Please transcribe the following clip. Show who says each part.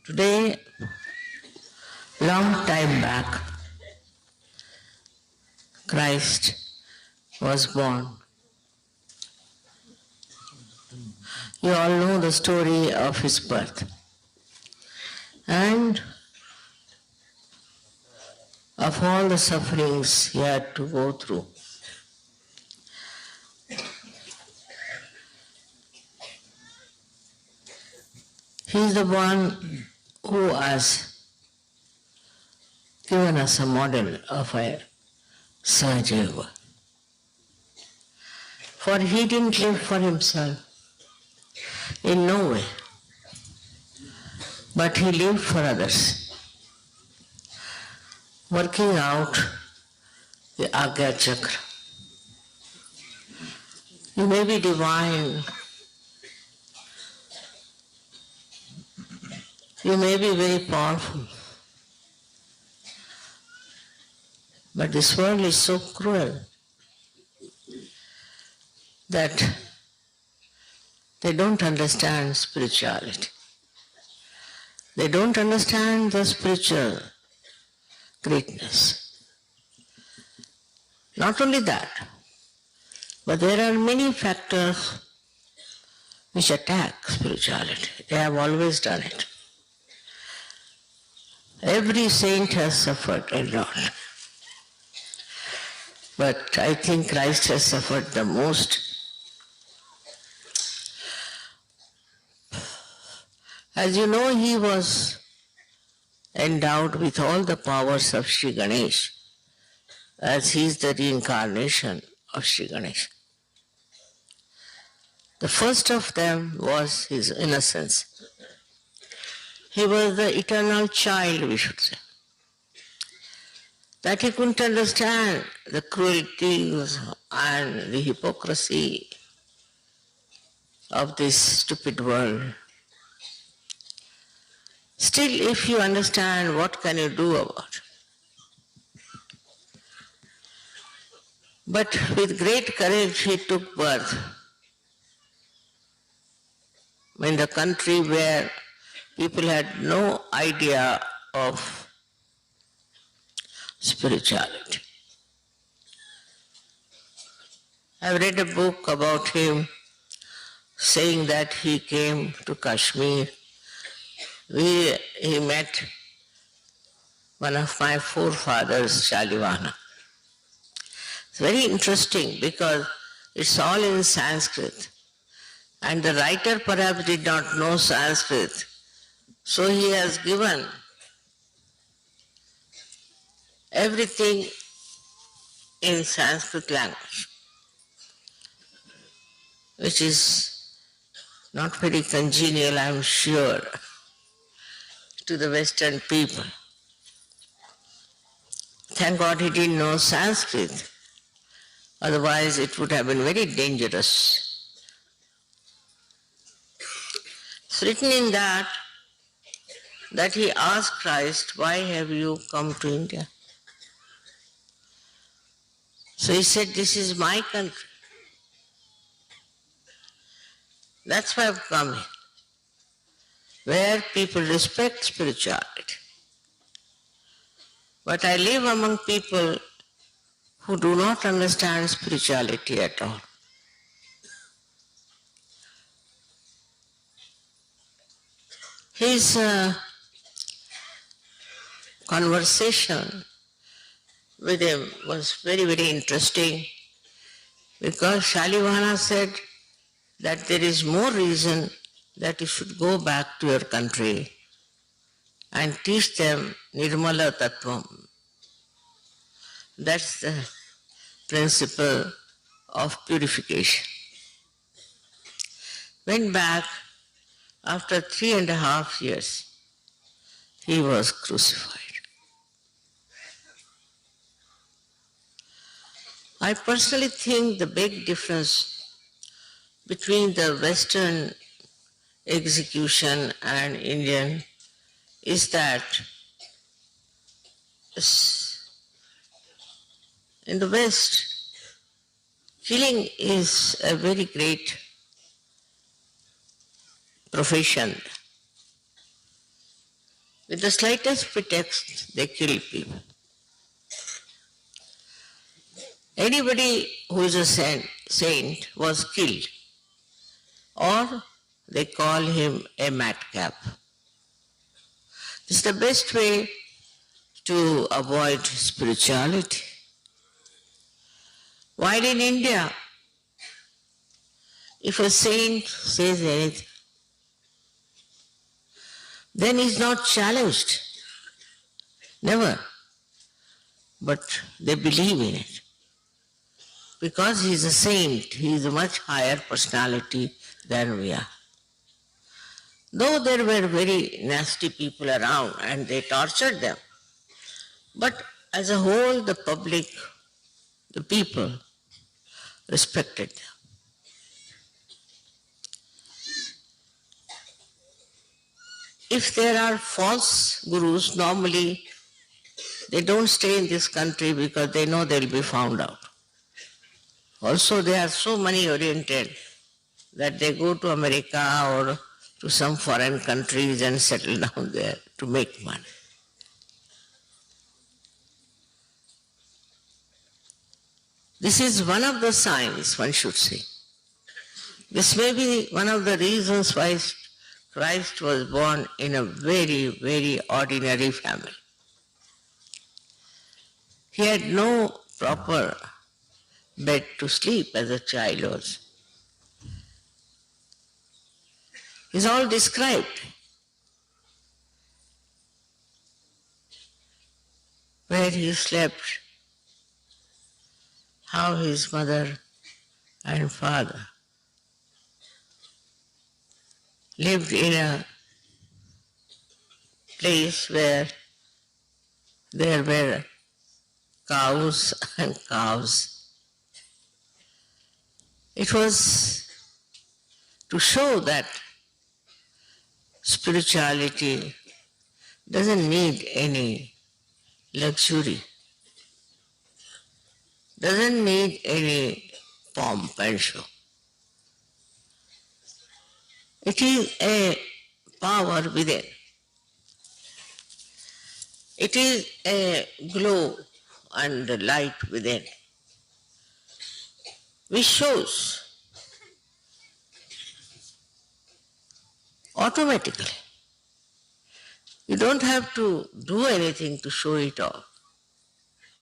Speaker 1: Today, long time back, Christ was born. You all know the story of his birth and of all the sufferings he had to go through. He is the one who has given us a model of a Sehajyog. For he didn't live for himself in no way, but he lived for others, working out the Agya Chakra. You may be divine, you may be very powerful, but this world is so cruel that they don't understand spirituality. They don't understand the spiritual greatness. Not only that, but there are many factors which attack spirituality. They have always done it. Every saint has suffered a lot. But I think Christ has suffered the most. As you know, he was endowed with all the powers of Shri Ganesh, as he is the reincarnation of Shri Ganesh. The first of them was his innocence. He was the eternal child, we should say. That he couldn't understand the cruelties and the hypocrisy of this stupid world. Still, if you understand, what can you do about it? But with great courage he took birth in the country where people had no idea of spirituality. I've read a book about him saying that he came to Kashmir. He met one of my forefathers, Shalivana. It's very interesting because it's all in Sanskrit. And the writer perhaps did not know Sanskrit. So he has given everything in Sanskrit language, which is not very congenial, I'm sure, to the Western people. Thank God he didn't know Sanskrit, otherwise it would have been very dangerous. It's written in that he asked Christ, why have you come to India? So he said, this is my country. That's why I've come here, where people respect spirituality. But I live among people who do not understand spirituality at all. His conversation with him was very, very interesting because Shalivana said that there is more reason that you should go back to your country and teach them Nirmala Tattvam. That's the principle of purification. Went back after 3.5 years. He was crucified. I personally think the big difference between the Western execution and Indian is that in the West, killing is a very great profession. With the slightest pretext, they kill people. Anybody who is a saint was killed, or they call him a madcap. This is the best way to avoid spirituality. While in India, if a saint says anything, then he is not challenged. Never. But they believe in it. Because he is a saint, he is a much higher personality than we are. Though there were very nasty people around and they tortured them, but as a whole, the public, the people, respected them. If there are false gurus, normally they don't stay in this country because they know they'll be found out. Also, they are so money-oriented that they go to America or to some foreign countries and settle down there to make money. This is one of the signs, one should say. This may be one of the reasons why Christ was born in a very, very ordinary family. He had no proper bed to sleep as a child was. It's all described. Where he slept, how his mother and father lived in a place where there were cows and calves. It was to show that spirituality doesn't need any luxury, doesn't need any pomp and show. It is a power within. It is a glow and the light within, which shows automatically. You don't have to do anything to show it off.